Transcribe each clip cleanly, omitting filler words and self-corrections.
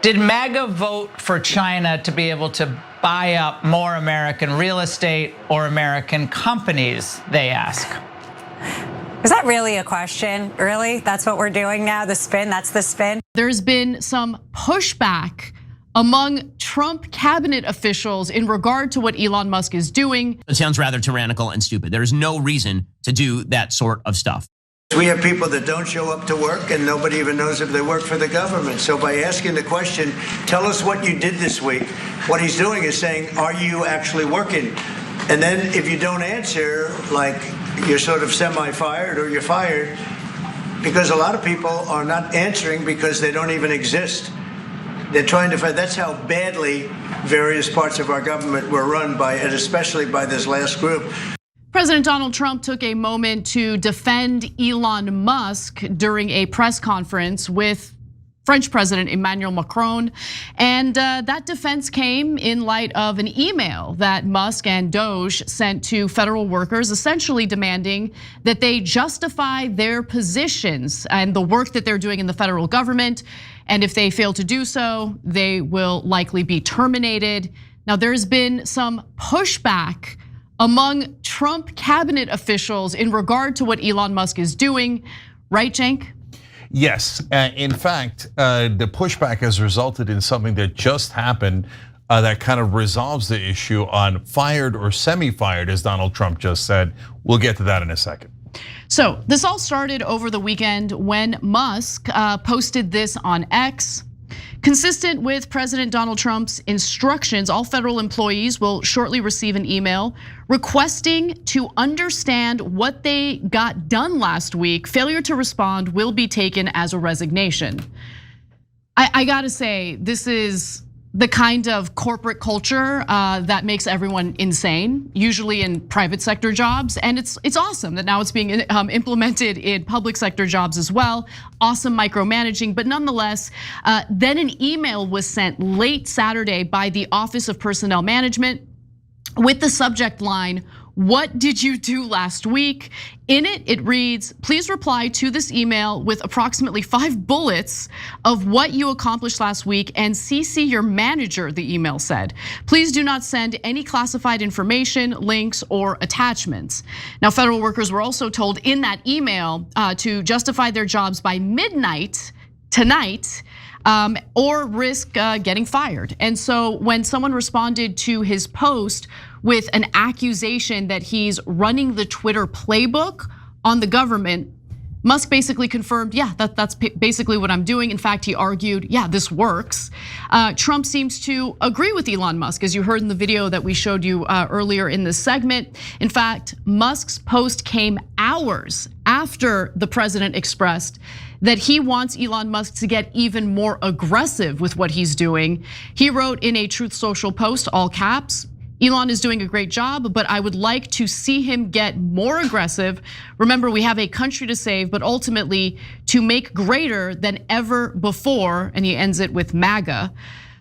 Did Magga vote for China to be able to buy up more American real estate or American companies, they ask? Is that really a question? Really? That's what we're doing now? The spin? That's the spin? There's been some pushback among Trump cabinet officials in regard to what Elon Musk is doing. It sounds rather tyrannical and stupid. There is no reason to do that sort of stuff. We have people that don't show up to work and nobody even knows if they work for the government. So by asking the question, tell us what you did this week, what he's doing is saying, are you actually working? And then if you don't answer, like you're sort of semi-fired or you're fired, because a lot of people are not answering because they don't even exist. They're trying to find, that's how badly various parts of our government were run by, and especially by this last group. President Donald Trump took a moment to defend Elon Musk during a press conference with French President Emmanuel Macron. And that defense came in light of an email that Musk and Doge sent to federal workers, essentially demanding that they justify their positions and the work that they're doing in the federal government. And if they fail to do so, they will likely be terminated. Now, there's been some pushback among Trump cabinet officials in regard to what Elon Musk is doing, right, Cenk? Yes, in fact, the pushback has resulted in something that just happened that kind of resolves the issue on fired or semi-fired, as Donald Trump just said. We'll get to that in a second. So this all started over the weekend when Musk posted this on X. Consistent with President Donald Trump's instructions, all federal employees will shortly receive an email requesting to understand what they got done last week. Failure to respond will be taken as a resignation. I gotta say, this is the kind of corporate culture that makes everyone insane, usually in private sector jobs. And it's awesome that now it's being implemented in public sector jobs as well. Awesome micromanaging, but nonetheless, then an email was sent late Saturday by the Office of Personnel Management with the subject line, "What did you do last week?" In it, it reads, "Please reply to this email with approximately 5 bullets of what you accomplished last week and CC your manager," the email said. "Please do not send any classified information, links, or attachments." Now, federal workers were also told in that email to justify their jobs by midnight tonight, or risk getting fired. And so when someone responded to his post with an accusation that he's running the Twitter playbook on the government, Musk basically confirmed, yeah, that's basically what I'm doing. In fact, he argued, yeah, this works. Trump seems to agree with Elon Musk, as you heard in the video that we showed you earlier in this segment. In fact, Musk's post came hours after the president expressed that he wants Elon Musk to get even more aggressive with what he's doing. He wrote in a Truth Social post, all caps, "Elon is doing a great job, but I would like to see him get more aggressive. Remember, we have a country to save, but ultimately to make greater than ever before." And he ends it with Maga.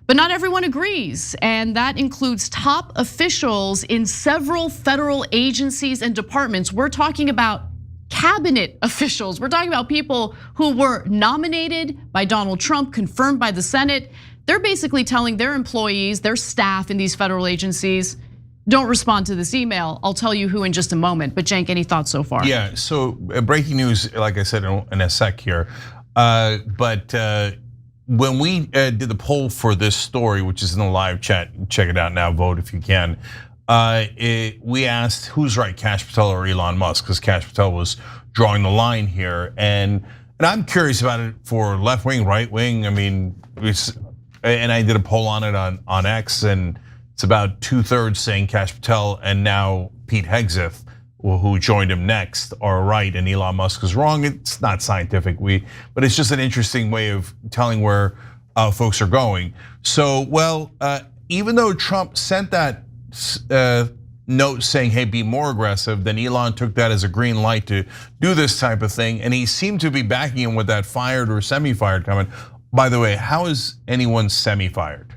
But not everyone agrees, and that includes top officials in several federal agencies and departments. We're talking about cabinet officials. We're talking about people who were nominated by Donald Trump, confirmed by the Senate. They're basically telling their employees, their staff in these federal agencies, don't respond to this email. I'll tell you who in just a moment. But Cenk, any thoughts so far? Yeah, so breaking news, like I said in a sec here. But when we did the poll for this story, which is in the live chat, check it out now, vote if you can. We asked who's right, Kash Patel or Elon Musk, because Kash Patel was drawing the line here. And I'm curious about it for left wing, right wing. I mean, and I did a poll on it on X, and it's about 2/3 saying Kash Patel and now Pete Hegseth, who joined him next, are right and Elon Musk is wrong. It's not scientific, but it's just an interesting way of telling where folks are going. So, well, even though Trump sent that note saying, hey, be more aggressive, then Elon took that as a green light to do this type of thing, and he seemed to be backing him with that fired or semi-fired comment. By the way, how is anyone semi-fired?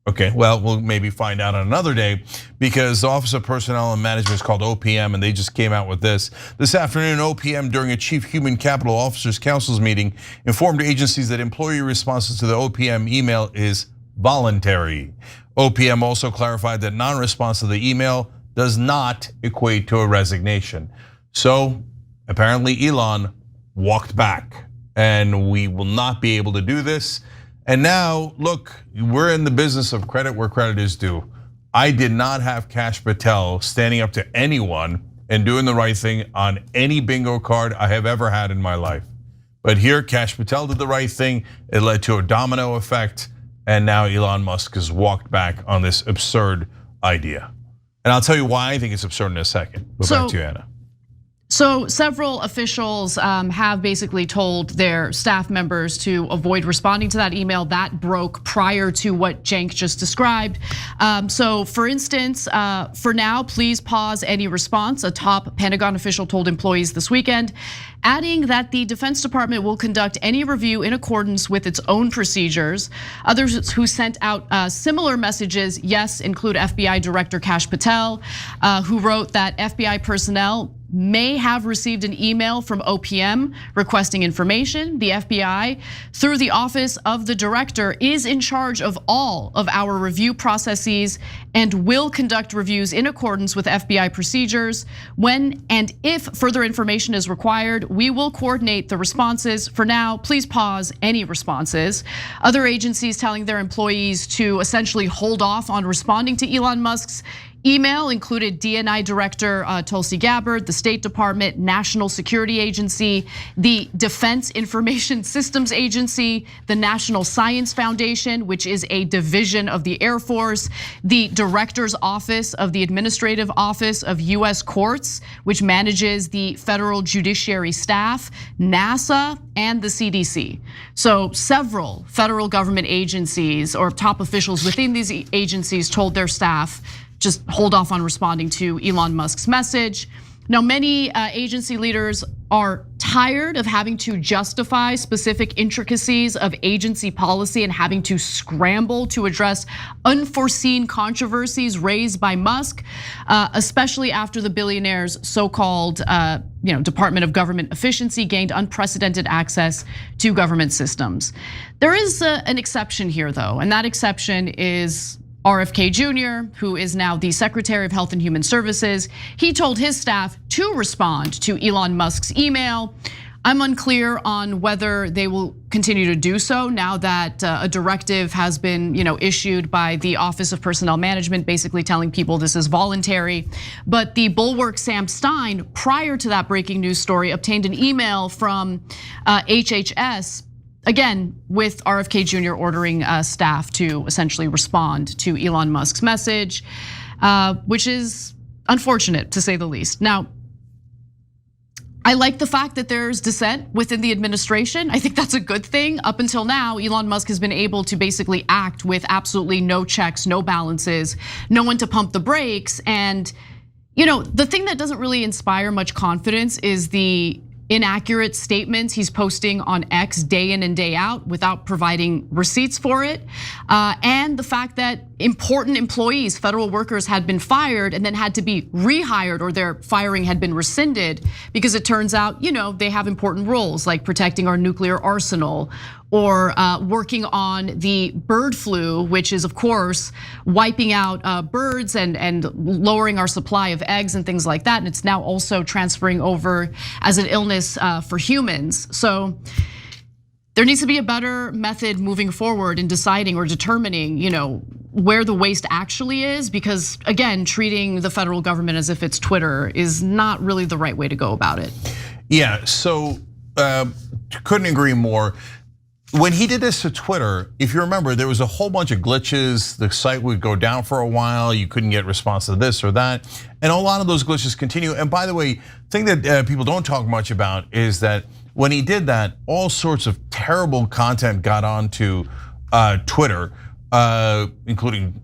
Okay, well, we'll maybe find out on another day, because the Office of Personnel and Management is called OPM, and they just came out with this. This afternoon, OPM, during a Chief Human Capital Officers Council's meeting, informed agencies that employee responses to the OPM email is voluntary. OPM also clarified that non-response to the email does not equate to a resignation. So apparently Elon walked back, and we will not be able to do this. And now, look, we're in the business of credit where credit is due. I did not have Kash Patel standing up to anyone and doing the right thing on any bingo card I have ever had in my life. But here, Kash Patel did the right thing. It led to a domino effect, and now Elon Musk has walked back on this absurd idea. And I'll tell you why I think it's absurd in a second. Go back to you, Anna. So several officials have basically told their staff members to avoid responding to that email. That broke prior to what Cenk just described. So for instance, for now, please pause any response, a top Pentagon official told employees this weekend, adding that the Defense Department will conduct any review in accordance with its own procedures. Others who sent out similar messages, yes, include FBI Director Kash Patel, who wrote that FBI personnel may have received an email from OPM requesting information. The FBI, through the office of the director, is in charge of all of our review processes and will conduct reviews in accordance with FBI procedures. When and if further information is required, we will coordinate the responses. For now, please pause any responses. Other agencies telling their employees to essentially hold off on responding to Elon Musk's email included DNI Director Tulsi Gabbard, the State Department, National Security Agency, the Defense Information Systems Agency, the National Science Foundation, which is a division of the Air Force, the Director's Office of the Administrative Office of US Courts, which manages the federal judiciary staff, NASA, and the CDC. So several federal government agencies or top officials within these agencies told their staff, just hold off on responding to Elon Musk's message. Now, many agency leaders are tired of having to justify specific intricacies of agency policy and having to scramble to address unforeseen controversies raised by Musk, especially after the billionaire's so-called Department of Government Efficiency gained unprecedented access to government systems. There is an exception here, though, and that exception is RFK Jr., who is now the Secretary of Health and Human Services. He told his staff to respond to Elon Musk's email. I'm unclear on whether they will continue to do so now that a directive has been issued by the Office of Personnel Management, basically telling people this is voluntary. But the Bulwark Sam Stein, prior to that breaking news story, obtained an email from HHS, again, with RFK Jr. ordering staff to essentially respond to Elon Musk's message, which is unfortunate to say the least. Now, I like the fact that there's dissent within the administration. I think that's a good thing. Up until now, Elon Musk has been able to basically act with absolutely no checks, no balances, no one to pump the brakes. And the thing that doesn't really inspire much confidence is the inaccurate statements he's posting on X day in and day out without providing receipts for it. And the fact that important employees, federal workers, had been fired and then had to be rehired, or their firing had been rescinded because it turns out, they have important roles like protecting our nuclear arsenal or working on the bird flu, which is of course wiping out birds and lowering our supply of eggs and things like that. And it's now also transferring over as an illness for humans. So there needs to be a better method moving forward in deciding or determining, where the waste actually is, because again, treating the federal government as if it's Twitter is not really the right way to go about it. Yeah, so couldn't agree more. When he did this to Twitter, if you remember, there was a whole bunch of glitches. The site would go down for a while. You couldn't get response to this or that. And a lot of those glitches continue. And by the way, the thing that people don't talk much about is that when he did that, all sorts of terrible content got onto Twitter, including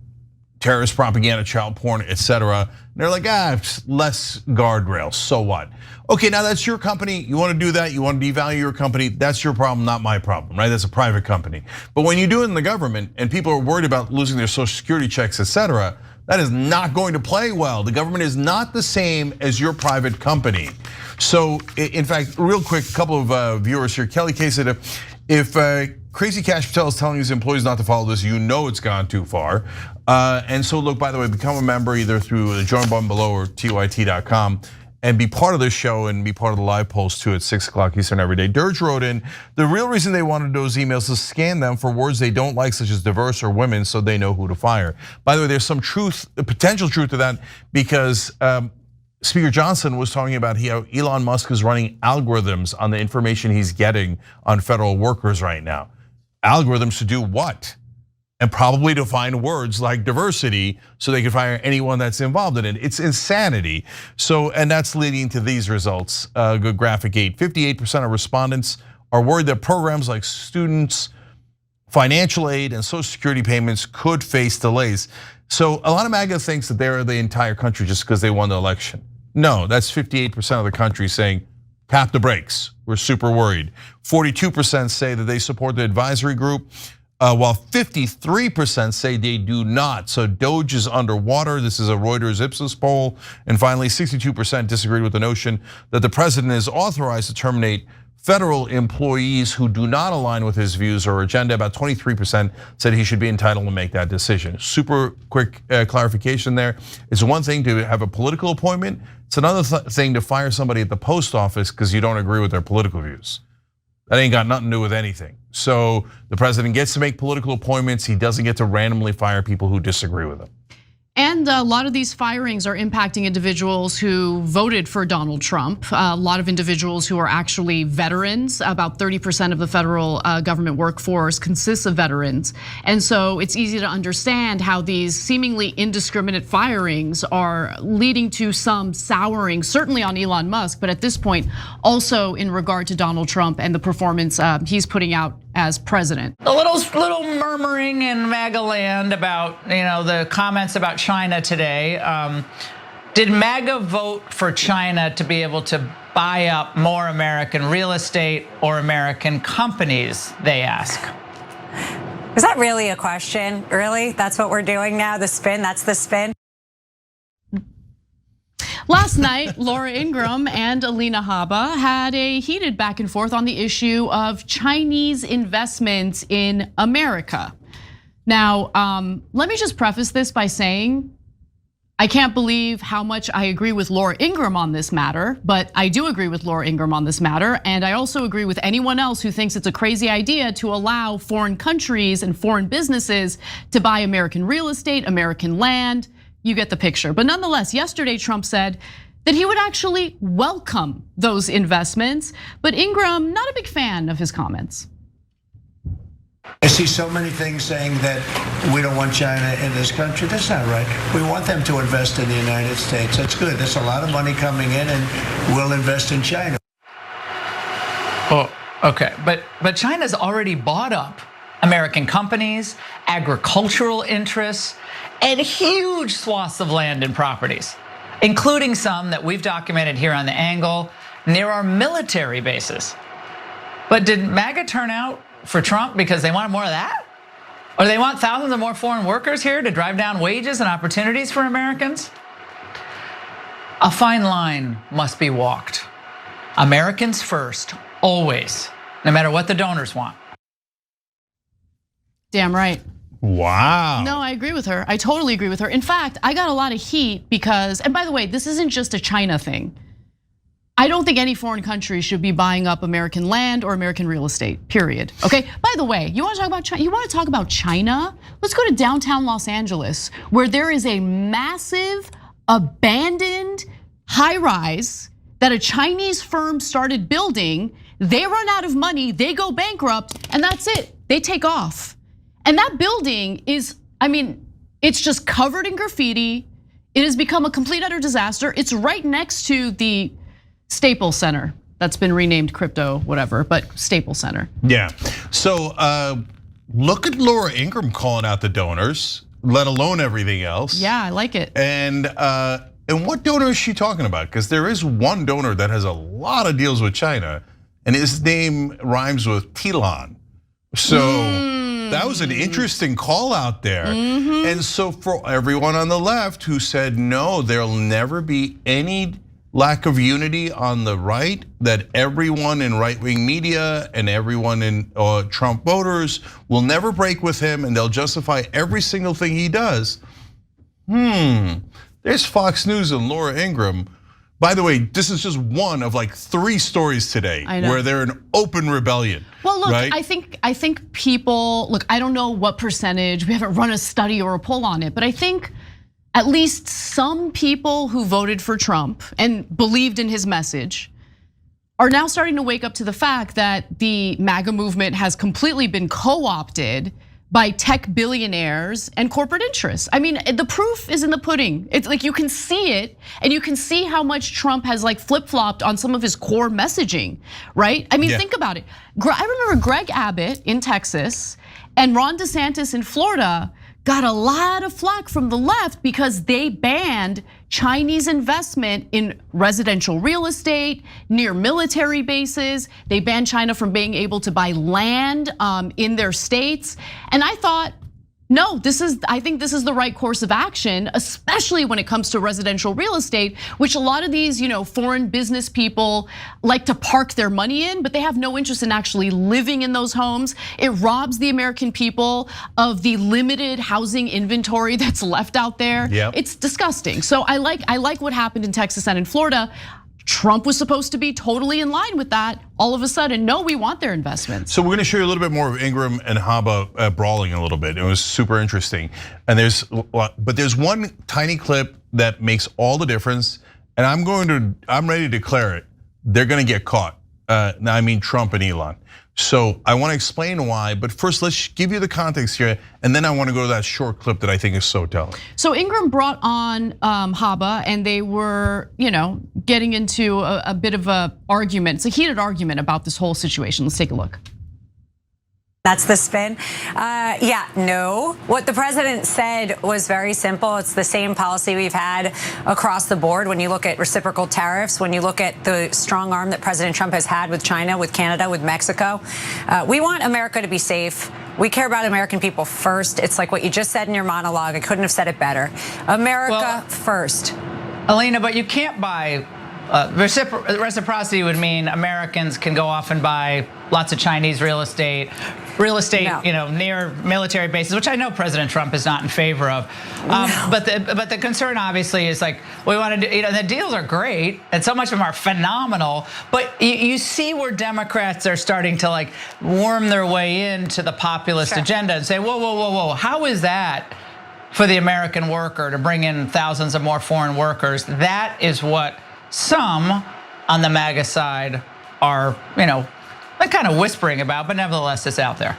terrorist propaganda, child porn, etc. They're like, less guardrails, so what? Okay, now that's your company. You want to do that, you want to devalue your company, that's your problem, not my problem, right? That's a private company. But when you do it in the government and people are worried about losing their social security checks, etc., that is not going to play well. The government is not the same as your private company. So, in fact, real quick, a couple of viewers here. Kelly K said, if Crazy Cash Patel is telling his employees not to follow this, you know it's gone too far. And so look, by the way, become a member either through the join button below or tyt.com and be part of this show and be part of the live polls too at 6 o'clock Eastern every day. Dirge wrote in, the real reason they wanted those emails is to scan them for words they don't like, such as diverse or women, so they know who to fire. By the way, there's some truth, potential truth to that, because Speaker Johnson was talking about how Elon Musk is running algorithms on the information he's getting on federal workers right now. Algorithms to do what? And probably to find words like diversity so they can fire anyone that's involved in it. It's insanity. So, and that's leading to these results. Good graphic 8, 58% of respondents are worried that programs like students, financial aid, and social security payments could face delays. So a lot of Magga thinks that they're the entire country just because they won the election. No, that's 58% of the country saying, tap the brakes, we're super worried. 42% say that they support the advisory group, while 53% say they do not. So Doge is underwater. This is a Reuters Ipsos poll. And finally, 62% disagreed with the notion that the president is authorized to terminate federal employees who do not align with his views or agenda. About 23% said he should be entitled to make that decision. Super quick clarification there. It's one thing to have a political appointment. It's another thing to fire somebody at the post office because you don't agree with their political views. That ain't got nothing to do with anything. So the president gets to make political appointments. He doesn't get to randomly fire people who disagree with him. And a lot of these firings are impacting individuals who voted for Donald Trump. A lot of individuals who are actually veterans. About 30% of the federal government workforce consists of veterans. And so it's easy to understand how these seemingly indiscriminate firings are leading to some souring, certainly on Elon Musk, but at this point, also in regard to Donald Trump and the performance he's putting out as president. A little murmuring in Maga land about the comments about China today. Did Maga vote for China to be able to buy up more American real estate or American companies, they ask? Is that really a question? Really? That's what we're doing now? The spin? That's the spin? Last night, Laura Ingraham and Alina Habba had a heated back and forth on the issue of Chinese investments in America. Now, let me just preface this by saying, I can't believe how much I agree with Laura Ingraham on this matter, but I do agree with Laura Ingraham on this matter. And I also agree with anyone else who thinks it's a crazy idea to allow foreign countries and foreign businesses to buy American real estate, American land. You get the picture. But nonetheless, yesterday Trump said that he would actually welcome those investments. But Ingraham, not a big fan of his comments. I see so many things saying that we don't want China in this country. That's not right. We want them to invest in the United States. That's good. There's a lot of money coming in, and we'll invest in China. Oh, okay, but China's already bought up American companies, agricultural interests, and huge swaths of land and properties, including some that we've documented here on The Angle near our military bases. But did MAGA turn out for Trump because they wanted more of that? Or they want thousands of more foreign workers here to drive down wages and opportunities for Americans? A fine line must be walked. Americans first, always, no matter what the donors want. Damn right. Wow. No, I agree with her. I totally agree with her. In fact, I got a lot of heat because, and by the way, this isn't just a China thing. I don't think any foreign country should be buying up American land or American real estate, period. Okay, by the way, you wanna talk about China? You wanna talk about China? Let's go to downtown Los Angeles, where there is a massive abandoned high rise that a Chinese firm started building. They run out of money, they go bankrupt, and that's it, they take off. And that building is, I mean, it's just covered in graffiti. It has become a complete utter disaster. It's right next to the Staples Center that's been renamed crypto, whatever, but Staples Center. Yeah, so look at Laura Ingraham calling out the donors. let alone everything else. Yeah, I like it. And what donor is she talking about? Because there is one donor that has a lot of deals with China, and his name rhymes with Tilan. So that was an interesting call out there. And so for everyone on the left who said, no, there'll never be any lack of unity on the right, that everyone in right-wing media and everyone in Trump voters will never break with him and they'll justify every single thing he does. There's Fox News and Laura Ingraham. By the way, this is just one of like 3 stories today where they're in open rebellion. Well, look, right? I think people, look, I don't know what percentage, we haven't run a study or a poll on it, but I think at least some people who voted for Trump and believed in his message are now starting to wake up to the fact that the MAGA movement has completely been co-opted by tech billionaires and corporate interests. I mean, the proof is in the pudding. It's like you can see it, and you can see how much Trump has like flip-flopped on some of his core messaging, right? I mean, think about it. I remember Greg Abbott in Texas and Ron DeSantis in Florida got a lot of flack from the left because they banned Chinese investment in residential real estate, near military bases. They banned China from being able to buy land in their states. And I thought, no, I think this is the right course of action, especially when it comes to residential real estate, which a lot of these, foreign business people like to park their money in, but they have no interest in actually living in those homes. It robs the American people of the limited housing inventory that's left out there. It's disgusting. So I like what happened in Texas and in Florida. Trump was supposed to be totally in line with that. All of a sudden, no, we want their investments. So we're gonna show you a little bit more of Ingraham and Haba brawling a little bit. It was super interesting. And there's one tiny clip that makes all the difference. And I'm ready to declare it. They're gonna get caught. I mean Trump and Elon. So I want to explain why, but first let's give you the context here, and then I want to go to that short clip that I think is so telling. So Ingraham brought on Haba, and they were, getting into a bit of a argument. It's a heated argument about this whole situation. Let's take a look. That's the spin. No. What the president said was very simple. It's the same policy we've had across the board. When you look at reciprocal tariffs, when you look at the strong arm that President Trump has had with China, with Canada, with Mexico, we want America to be safe. We care about American people first. It's like what you just said in your monologue. I couldn't have said it better. America first. Alina, but you can't buy. Reciprocity would mean Americans can go off and buy lots of Chinese real estate, near military bases, which I know President Trump is not in favor of. But the concern obviously is like we want to do. The deals are great, and so much of them are phenomenal. But you see where Democrats are starting to like worm their way into the populist agenda and say, whoa, how is that for the American worker to bring in thousands of more foreign workers? That is what some on the Maga side are, kind of whispering about, but nevertheless, it's out there.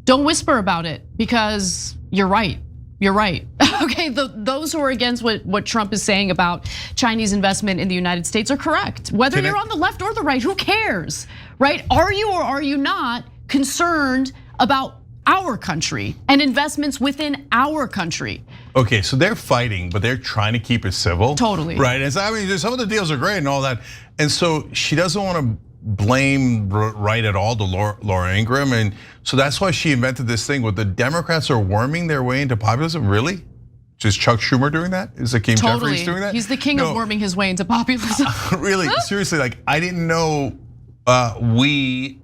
Don't whisper about it because you're right. You're right. Okay, those who are against what Trump is saying about Chinese investment in the United States are correct. Whether you're on the left or the right, who cares, right? Are you or are you not concerned about our country and investments within our country? Okay, so they're fighting, but they're trying to keep it civil. Totally. Right, and so, I mean, some of the deals are great and all that. And so she doesn't want to blame right at all to Laura Ingraham. And so that's why she invented this thing with the Democrats are worming their way into populism. Really? Is Chuck Schumer doing that? Is Hakeem Jeffries doing that? He's the king of worming his way into populism. Really, seriously, like I didn't know we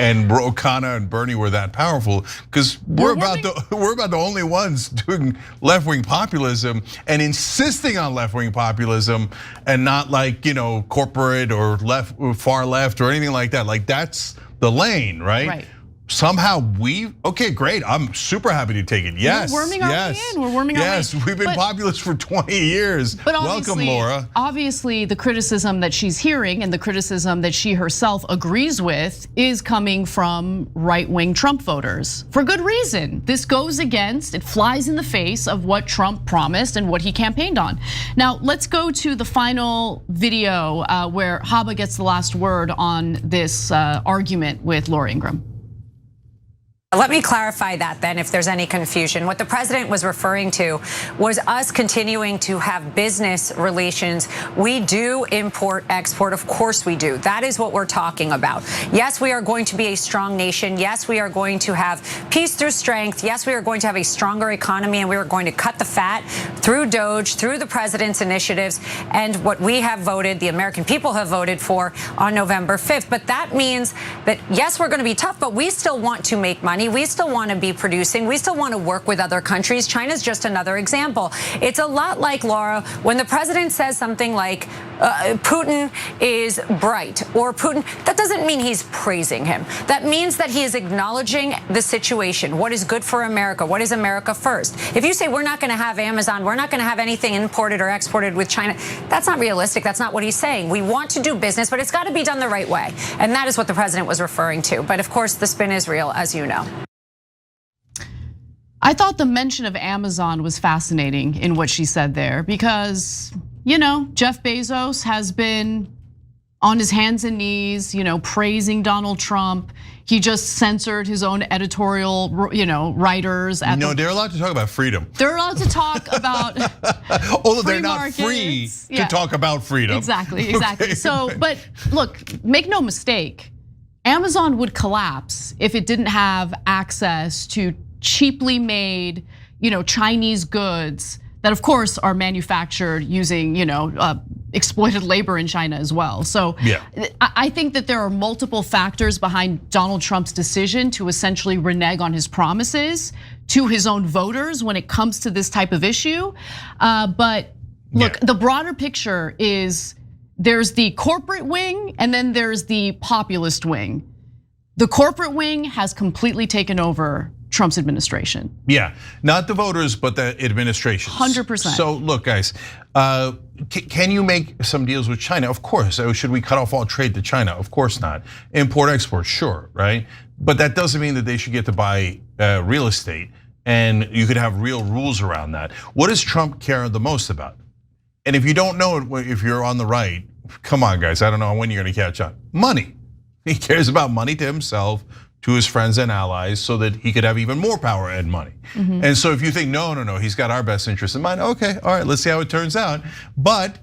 and Ro Khanna and Bernie were that powerful because we're about the only ones doing left-wing populism and insisting on left-wing populism and not like corporate or far left or anything like that. Like that's the lane, right? Right. Somehow okay, great. I'm super happy to take it. Yes, we're worming our way in. We're worming our way in. Yes, we've been populist for 20 years. But welcome, Laura. Obviously, the criticism that she's hearing and the criticism that she herself agrees with is coming from right-wing Trump voters for good reason. This goes against, it flies in the face of what Trump promised and what he campaigned on. Now, let's go to the final video where Haba gets the last word on this argument with Laura Ingraham. Let me clarify that then, if there's any confusion. What the president was referring to was us continuing to have business relations. We do import, export, of course we do. That is what we're talking about. Yes, we are going to be a strong nation. Yes, we are going to have peace through strength. Yes, we are going to have a stronger economy, and we are going to cut the fat through DOGE, through the president's initiatives, and what we have voted, the American people have voted for on November 5th. But that means that, yes, we're going to be tough, but we still want to make money. We still want to be producing. We still want to work with other countries. China's just another example. It's a lot like, Laura, when the president says something like Putin is bright, or Putin, that doesn't mean he's praising him. That means that he is acknowledging the situation. What is good for America? What is America first? If you say we're not going to have Amazon, we're not going to have anything imported or exported with China, that's not realistic. That's not what he's saying. We want to do business, but it's got to be done the right way. And that is what the president was referring to. But of course, the spin is real, as you know. I thought the mention of Amazon was fascinating in what she said there because, Jeff Bezos has been on his hands and knees, praising Donald Trump. He just censored his own editorial, writers. They're allowed to talk about freedom. They're allowed to talk about although they're not free to talk about freedom. Exactly. Okay. So, but look, make no mistake, Amazon would collapse if it didn't have access to cheaply made, Chinese goods that of course are manufactured using, exploited labor in China as well. So yeah. I think that there are multiple factors behind Donald Trump's decision to essentially renege on his promises to his own voters when it comes to this type of issue. But look, the broader picture is there's the corporate wing and then there's the populist wing. The corporate wing has completely taken over Trump's administration. Yeah, not the voters, but the administration. 100%. So look, guys, can you make some deals with China? Of course. Should we cut off all trade to China? Of course not. Import, export, sure, right? But that doesn't mean that they should get to buy real estate, and you could have real rules around that. What does Trump care the most about? And if you don't know it, if you're on the right, come on, guys, I don't know when you're gonna catch on. Money. He cares about money to himself, to his friends and allies, so that he could have even more power and money. And so if you think, no, he's got our best interest in mind, okay, all right, let's see how it turns out. But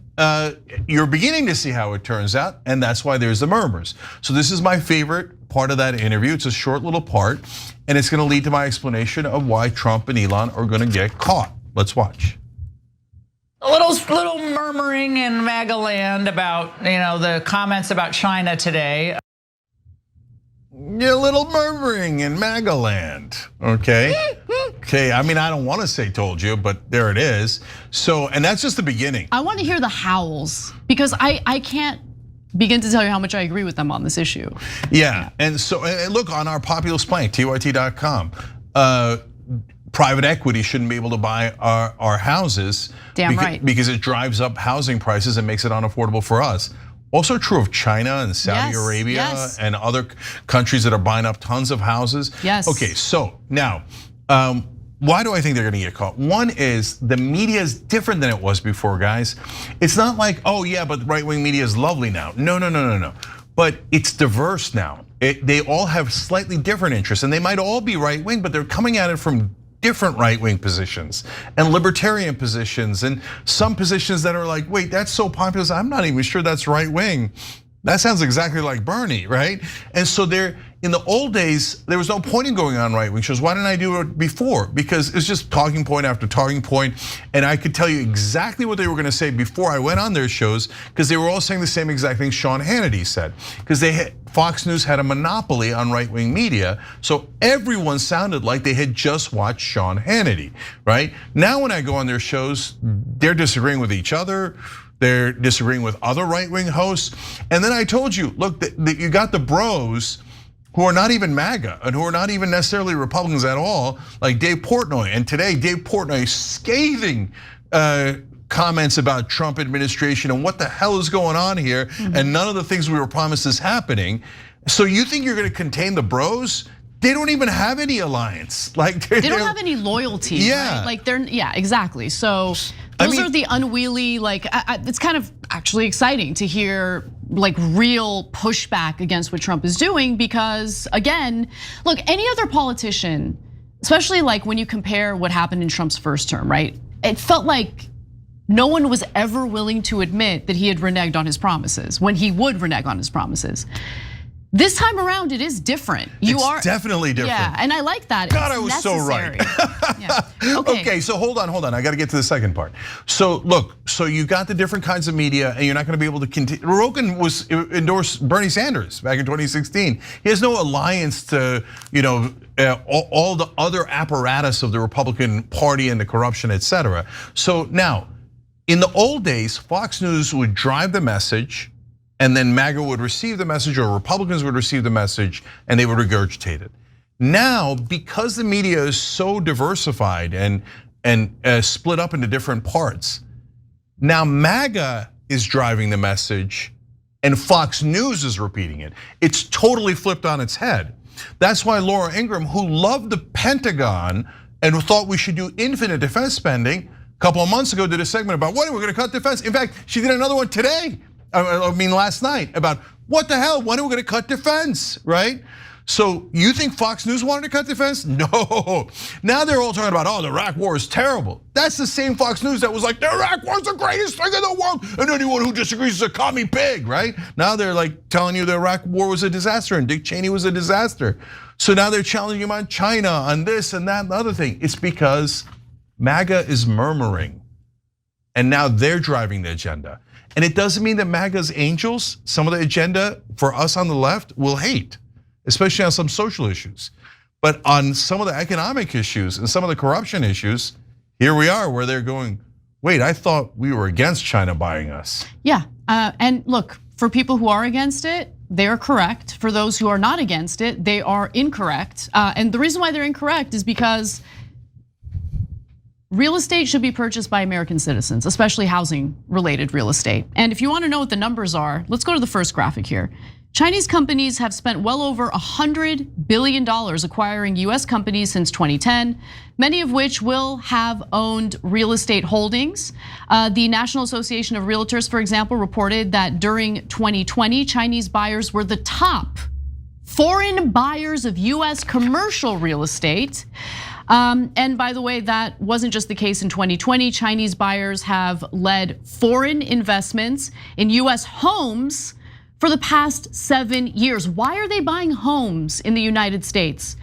you're beginning to see how it turns out, and that's why there's the murmurs. So this is my favorite part of that interview. It's a short little part, and it's gonna lead to my explanation of why Trump and Elon are gonna get caught. Let's watch. A little murmuring in Maga land about the comments about China today. Yeah, a little murmuring in Magga land, okay? Okay, I mean, I don't want to say told you, but there it is. So, and that's just the beginning. I want to hear the howls because I can't begin to tell you how much I agree with them on this issue. Yeah, and so look, on our populist plank, TYT.com, private equity shouldn't be able to buy our houses. Damn right. Because it drives up housing prices and makes it unaffordable for us. Also true of China and Saudi Arabia and other countries that are buying up tons of houses. Yes. Okay, so now, why do I think they're gonna get caught? One is the media is different than it was before, guys. It's not like, oh yeah, but right-wing media is lovely now. No. But it's diverse now. They all have slightly different interests, and they might all be right-wing, but they're coming at it from different right-wing positions and libertarian positions and some positions that are like, wait, that's so populist, I'm not even sure that's right-wing. That sounds exactly like Bernie, right? And so in the old days, there was no point in going on right-wing shows. Why didn't I do it before? Because it's just talking point after talking point, and I could tell you exactly what they were gonna say before I went on their shows, because they were all saying the same exact thing Sean Hannity said. Because Fox News had a monopoly on right-wing media, so everyone sounded like they had just watched Sean Hannity, right? Now when I go on their shows, they're disagreeing with each other. They're disagreeing with other right-wing hosts. And then I told you, look, that you got the bros who are not even Magga and who are not even necessarily Republicans at all, like Dave Portnoy. And today, Dave Portnoy scathing comments about Trump administration and what the hell is going on here, and none of the things we were promised is happening. So you think you're gonna contain the bros? They don't even have any alliance. Like they don't have any loyalty. Yeah, right? Like exactly. So those are the unwieldy. Like it's kind of actually exciting to hear like real pushback against what Trump is doing, because again, look, any other politician, especially like when you compare what happened in Trump's first term, right? It felt like no one was ever willing to admit that he had reneged on his promises when he would renege on his promises. This time around, it is different. It's definitely different. Yeah, and I like that. God, I was so right. Yeah. Okay, so hold on. I got to get to the second part. So look, so you got the different kinds of media, and you're not going to be able to continue. Rogan was endorsed Bernie Sanders back in 2016. He has no alliance to, all the other apparatus of the Republican Party and the corruption, etc. So now, in the old days, Fox News would drive the message, and then Magga would receive the message, or Republicans would receive the message, and they would regurgitate it. Now, because the media is so diversified and split up into different parts, now Magga is driving the message, and Fox News is repeating it. It's totally flipped on its head. That's why Laura Ingraham, who loved the Pentagon and thought we should do infinite defense spending, a couple of months ago did a segment about what, we're going to cut defense. In fact, she did another one today. Last night, about what the hell, when are we going to cut defense, right? So you think Fox News wanted to cut defense? No. Now they're all talking about, the Iraq war is terrible. That's the same Fox News that was like, the Iraq war is the greatest thing in the world, and anyone who disagrees is a commie pig, right? Now they're like telling you the Iraq war was a disaster and Dick Cheney was a disaster. So now they're challenging him on China, on this and that and the other thing. It's because Magga is murmuring, and now they're driving the agenda. And it doesn't mean that Magga's angels, some of the agenda for us on the left, will hate, especially on some social issues. But on some of the economic issues and some of the corruption issues, here we are where they're going, wait, I thought we were against China buying us. Yeah, and look, for people who are against it, they are correct. For those who are not against it, they are incorrect. And the reason why they're incorrect is because real estate should be purchased by American citizens, especially housing-related real estate. And if you want to know what the numbers are, let's go to the first graphic here. Chinese companies have spent well over $100 billion acquiring US companies since 2010, many of which will have owned real estate holdings. The National Association of Realtors, for example, reported that during 2020, Chinese buyers were the top foreign buyers of US commercial real estate. And by the way, that wasn't just the case in 2020. Chinese buyers have led foreign investments in US homes for the past 7 years. Why are they buying homes in the United States?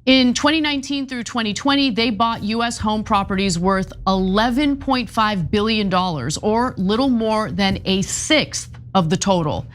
In 2019 through 2020, they bought US home properties worth $11.5 billion, or little more than a sixth of the total.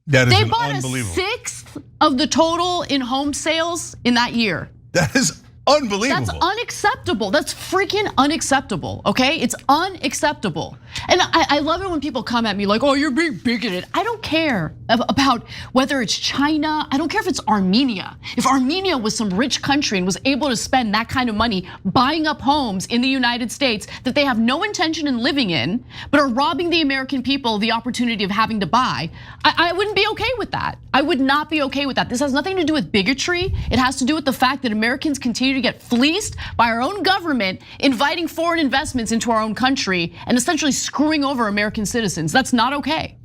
That is they bought unbelievable. A sixth of the total in home sales in that year. That is unbelievable. That's unacceptable. That's freaking unacceptable, okay? It's unacceptable. And I love it when people come at me like, you're being bigoted. I don't care about whether it's China. I don't care if it's Armenia. If Armenia was some rich country and was able to spend that kind of money buying up homes in the United States that they have no intention in living in, but are robbing the American people the opportunity of having to buy, I wouldn't be okay with that. I would not be okay with that. This has nothing to do with bigotry. It has to do with the fact that Americans continue to get fleeced by our own government, inviting foreign investments into our own country and essentially screwing over American citizens. That's not okay.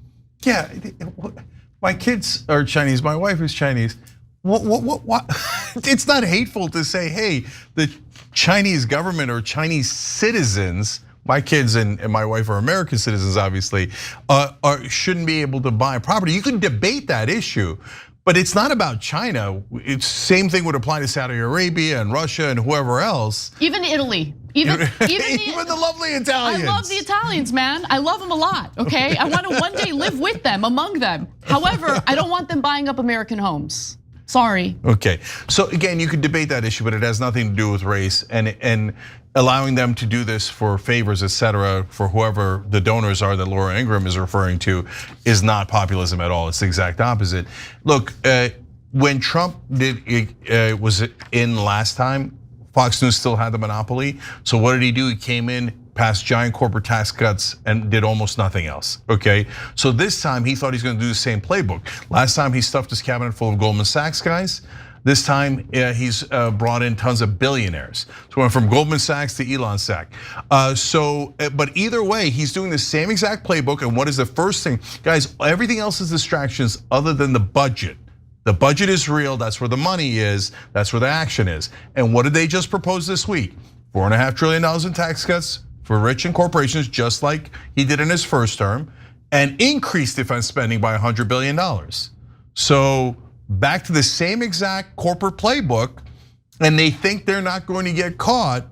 Yeah, my kids are Chinese, my wife is Chinese. What? It's not hateful to say, hey, the Chinese government or Chinese citizens, my kids and my wife are American citizens, obviously, shouldn't be able to buy property. You can debate that issue, but it's not about China. It's same thing would apply to Saudi Arabia and Russia and whoever else. Even Italy, even the lovely Italians. I love the Italians, man. I love them a lot, okay? I want to one day live with them, among them. However, I don't want them buying up American homes. Sorry. Okay, so again, you could debate that issue, but it has nothing to do with race and allowing them to do this for favors, etc., for whoever the donors are that Laura Ingraham is referring to is not populism at all. It's the exact opposite. Look, when Trump was in last time, Fox News still had the monopoly. So what did he do? He came in, passed giant corporate tax cuts and did almost nothing else, okay? So this time he thought he's gonna do the same playbook. Last time he stuffed his cabinet full of Goldman Sachs guys. This time he's brought in tons of billionaires. So we went from Goldman Sachs to Elon Sachs. But either way, he's doing the same exact playbook. And what is the first thing? Guys, everything else is distractions other than the budget. The budget is real, that's where the money is, that's where the action is. And what did they just propose this week? $4.5 trillion in tax cuts for rich and corporations, just like he did in his first term, and increase defense spending by $100 billion. So back to the same exact corporate playbook, and they think they're not going to get caught,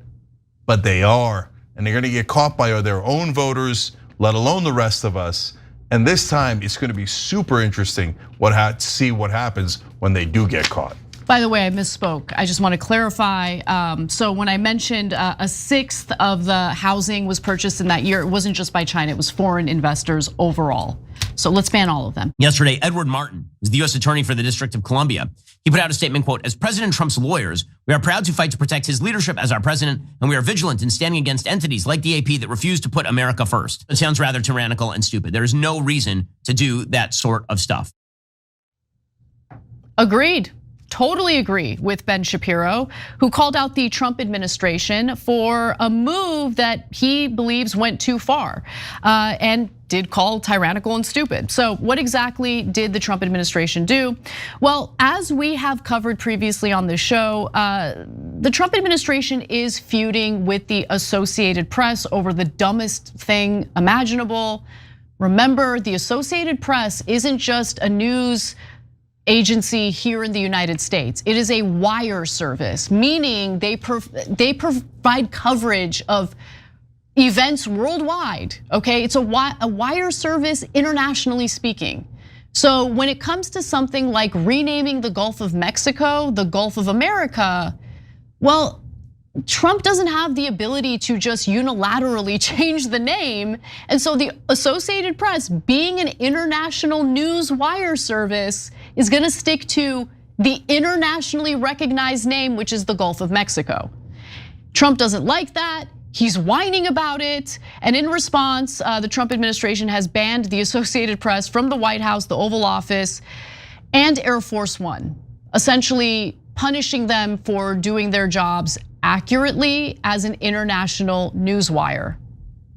but they are. And they're gonna get caught by their own voters, let alone the rest of us. And this time, it's gonna be super interesting to see what happens when they do get caught. By the way, I misspoke. I just want to clarify. So when I mentioned a sixth of the housing was purchased in that year, it wasn't just by China, it was foreign investors overall. So let's ban all of them. Yesterday, Edward Martin, who's the US Attorney for the District of Columbia, he put out a statement, quote, "As President Trump's lawyers, we are proud to fight to protect his leadership as our president, and we are vigilant in standing against entities like the AP that refuse to put America first." It sounds rather tyrannical and stupid. There is no reason to do that sort of stuff. Agreed. Totally agree with Ben Shapiro, who called out the Trump administration for a move that he believes went too far and did call tyrannical and stupid. So what exactly did the Trump administration do? Well, as we have covered previously on this show, the Trump administration is feuding with the Associated Press over the dumbest thing imaginable. Remember, the Associated Press isn't just a news agency here in the United States. It is a wire service, meaning they provide coverage of events worldwide, okay? It's a wire service internationally speaking. So when it comes to something like renaming the Gulf of Mexico, the Gulf of America, well, Trump doesn't have the ability to just unilaterally change the name. And so the Associated Press, being an international news wire service, is gonna stick to the internationally recognized name, which is the Gulf of Mexico. Trump doesn't like that. He's whining about it. And in response, the Trump administration has banned the Associated Press from the White House, the Oval Office, and Air Force One, essentially punishing them for doing their jobs accurately as an international newswire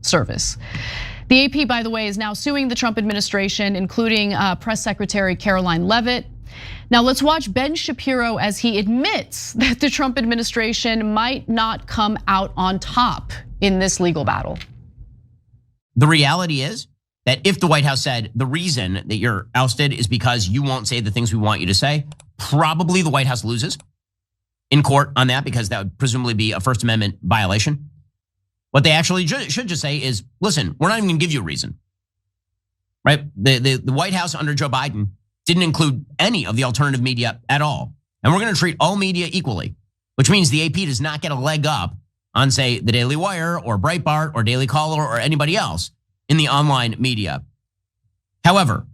service. The AP, by the way, is now suing the Trump administration, including Press Secretary Caroline Leavitt. Now let's watch Ben Shapiro as he admits that the Trump administration might not come out on top in this legal battle. The reality is that if the White House said the reason that you're ousted is because you won't say the things we want you to say, probably the White House loses in court on that, because that would presumably be a First Amendment violation. What they actually should just say is, listen, we're not even gonna give you a reason, right? The White House under Joe Biden didn't include any of the alternative media at all. And we're gonna treat all media equally, which means the AP does not get a leg up on, say, the Daily Wire or Breitbart or Daily Caller or anybody else in the online media. However,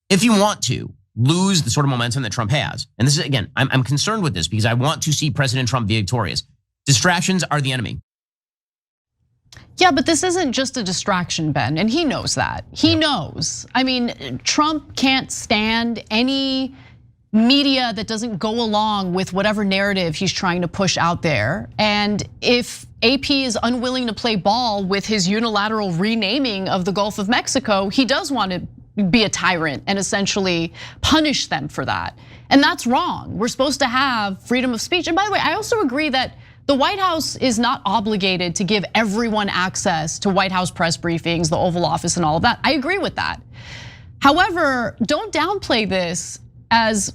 if you want to lose the sort of momentum that Trump has, and this is, again, I'm concerned with this because I want to see President Trump victorious. Distractions are the enemy. Yeah, but this isn't just a distraction, Ben, and he knows that. He knows. I mean, Trump can't stand any media that doesn't go along with whatever narrative he's trying to push out there. And if AP is unwilling to play ball with his unilateral renaming of the Gulf of Mexico, he does want to be a tyrant and essentially punish them for that. And that's wrong. We're supposed to have freedom of speech. And by the way, I also agree that the White House is not obligated to give everyone access to White House press briefings, the Oval Office, and all of that. I agree with that. However, don't downplay this as,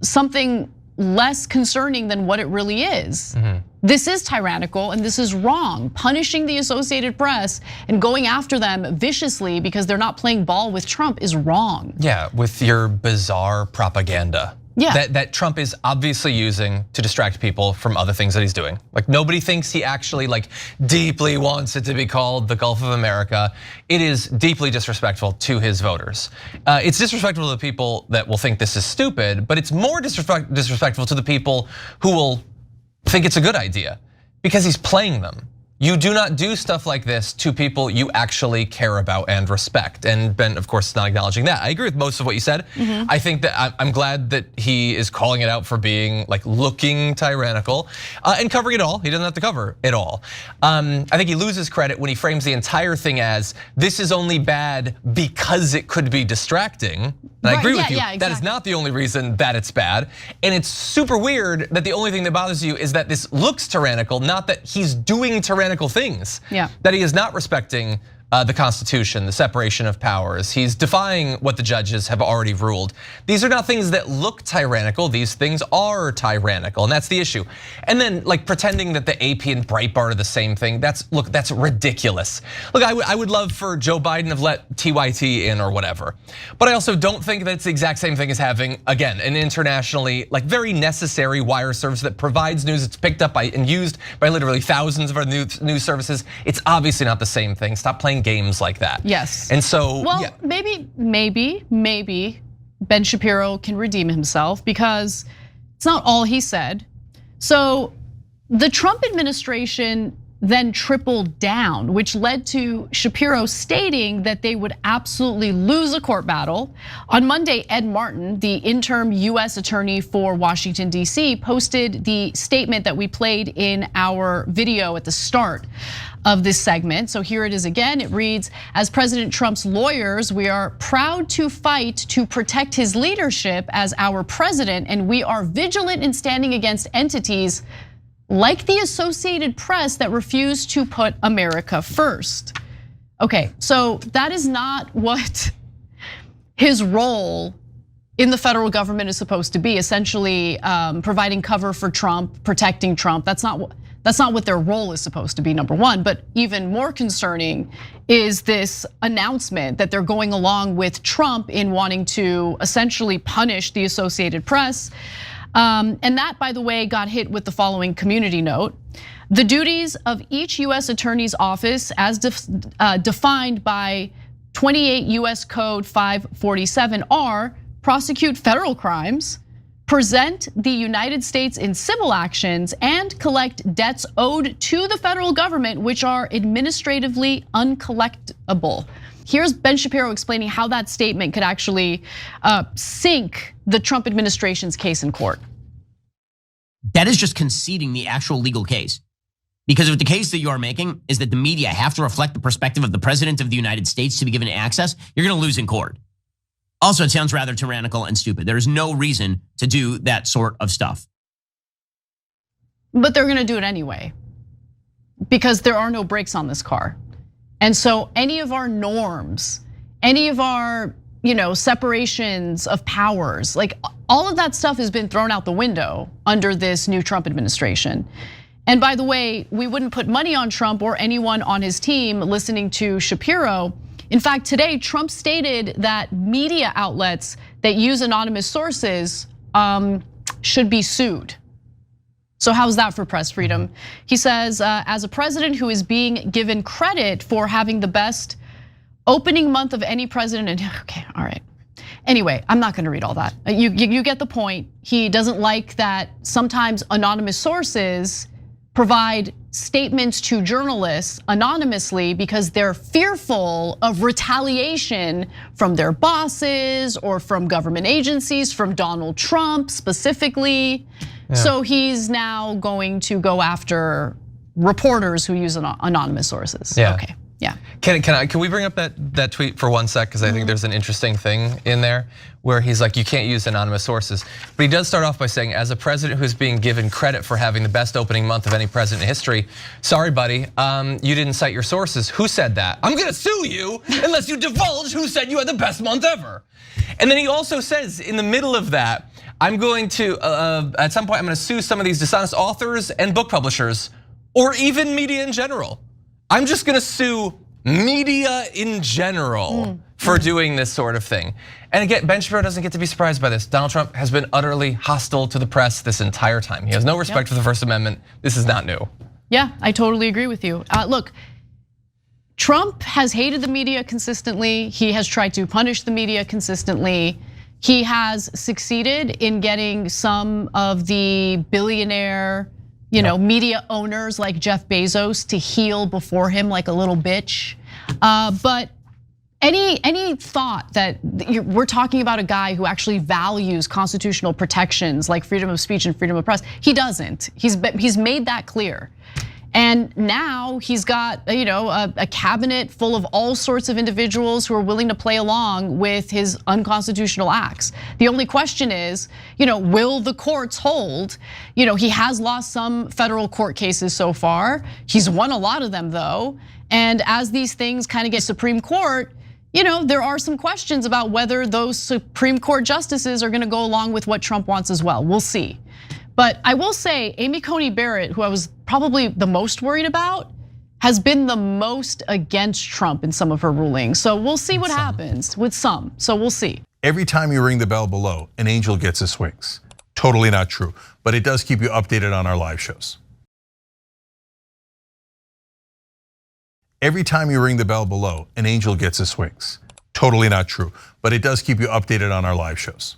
something less concerning than what it really is. This is tyrannical and this is wrong. Punishing the Associated Press and going after them viciously because they're not playing ball with Trump is wrong. Yeah, with your bizarre propaganda. Yeah. That Trump is obviously using to distract people from other things that he's doing. Like, nobody thinks he actually deeply wants it to be called the Gulf of America. It is deeply disrespectful to his voters. It's disrespectful to the people that will think this is stupid, but it's more disrespectful to the people who will think it's a good idea because he's playing them. you do not do stuff like this to people you actually care about and respect. And Ben, of course, is not acknowledging that. I agree with most of what you said. I think that I'm glad that he is calling it out for being like looking tyrannical and covering it all. He doesn't have to cover it all. I think he loses credit when he frames the entire thing as this is only bad because it could be distracting. And I agree with you. Exactly. That is not the only reason that it's bad. And it's super weird that the only thing that bothers you is that this looks tyrannical, not that he's doing tyrannical things. That he is not respecting the Constitution, the separation of powers. He's defying what the judges have already ruled. These are not things that look tyrannical. These things are tyrannical, and that's the issue. And then like pretending that the AP and Breitbart are the same thing, that's ridiculous. Look, I would love for Joe Biden to have let TYT in or whatever. But I also don't think that it's the exact same thing as having, again, an internationally like very necessary wire service that provides news. It's picked up by and used by literally thousands of our news services. It's obviously not the same thing. Stop playing games like that. Yes. And so, well, maybe Ben Shapiro can redeem himself because it's not all he said. So the Trump administration then tripled down, which led to Shapiro stating that they would absolutely lose a court battle. On Monday, Ed Martin, the interim US attorney for Washington, D.C., posted the statement that we played in our video at the start of this segment. So here it is again. It reads, as President Trump's lawyers, we are proud to fight to protect his leadership as our president, and we are vigilant in standing against entities like the Associated Press that refuse to put America first. Okay, so that is not what his role in the federal government is supposed to be. Essentially, providing cover for Trump, protecting Trump. That's not what their role is supposed to be, number one. But even more concerning is this announcement that they're going along with Trump in wanting to essentially punish the Associated Press. And that, by the way, got hit with the following community note. The duties of each US attorney's office as defined by 28 US Code 547 are prosecute federal crimes, present the United States in civil actions, and collect debts owed to the federal government which are administratively uncollectible. Here's Ben Shapiro explaining how that statement could actually sink the Trump administration's case in court. That is just conceding the actual legal case. Because if the case that you are making is that the media have to reflect the perspective of the president of the United States to be given access, you're gonna lose in court. Also, it sounds rather tyrannical and stupid. There is no reason to do that sort of stuff. But they're gonna do it anyway, because there are no brakes on this car. And so any of our norms, any of our separations of powers, like all of that stuff has been thrown out the window under this new Trump administration. And by the way, we wouldn't put money on Trump or anyone on his team listening to Shapiro. In fact, today, Trump stated that media outlets that use anonymous sources should be sued. So how's that for press freedom? He says, as a president who is being given credit for having the best opening month of any president, and okay, all right. Anyway, I'm not gonna read all that. You get the point. He doesn't like that sometimes anonymous sources provide statements to journalists anonymously because they're fearful of retaliation from their bosses or from government agencies, from Donald Trump specifically. Yeah. So he's now going to go after reporters who use anonymous sources. Yeah. Okay. Yeah. Can we bring up that tweet for 1 sec? Because I think there's an interesting thing in there where he's like, you can't use anonymous sources. But he does start off by saying, as a president who's being given credit for having the best opening month of any president in history, sorry, buddy, you didn't cite your sources. Who said that? I'm gonna sue you unless you divulge who said you had the best month ever. And then he also says in the middle of that, I'm going to, at some point, I'm gonna sue some of these dishonest authors and book publishers, or even media in general. I'm just gonna sue media in general for doing this sort of thing. And again, Ben Shapiro doesn't get to be surprised by this. Donald Trump has been utterly hostile to the press this entire time. He has no respect for the First Amendment. This is not new. Yeah, I totally agree with you. Look, Trump has hated the media consistently. He has tried to punish the media consistently. He has succeeded in getting some of the billionaire media owners like Jeff Bezos to heel before him like a little bitch. But any thought that we're talking about a guy who actually values constitutional protections like freedom of speech and freedom of press? He doesn't. He's made that clear. And now he's got a cabinet full of all sorts of individuals who are willing to play along with his unconstitutional acts. The only question is, will the courts hold? He has lost some federal court cases so far. He's won a lot of them though. And as these things kind of get Supreme Court, there are some questions about whether those Supreme Court justices are gonna go along with what Trump wants as well. We'll see. But I will say, Amy Coney Barrett, who I was probably the most worried about, has been the most against Trump in some of her rulings. So we'll see what happens with some. So we'll see. Every time you ring the bell below, an angel gets his wings. Totally not true, but it does keep you updated on our live shows. Every time you ring the bell below, an angel gets his wings. Totally not true, but it does keep you updated on our live shows.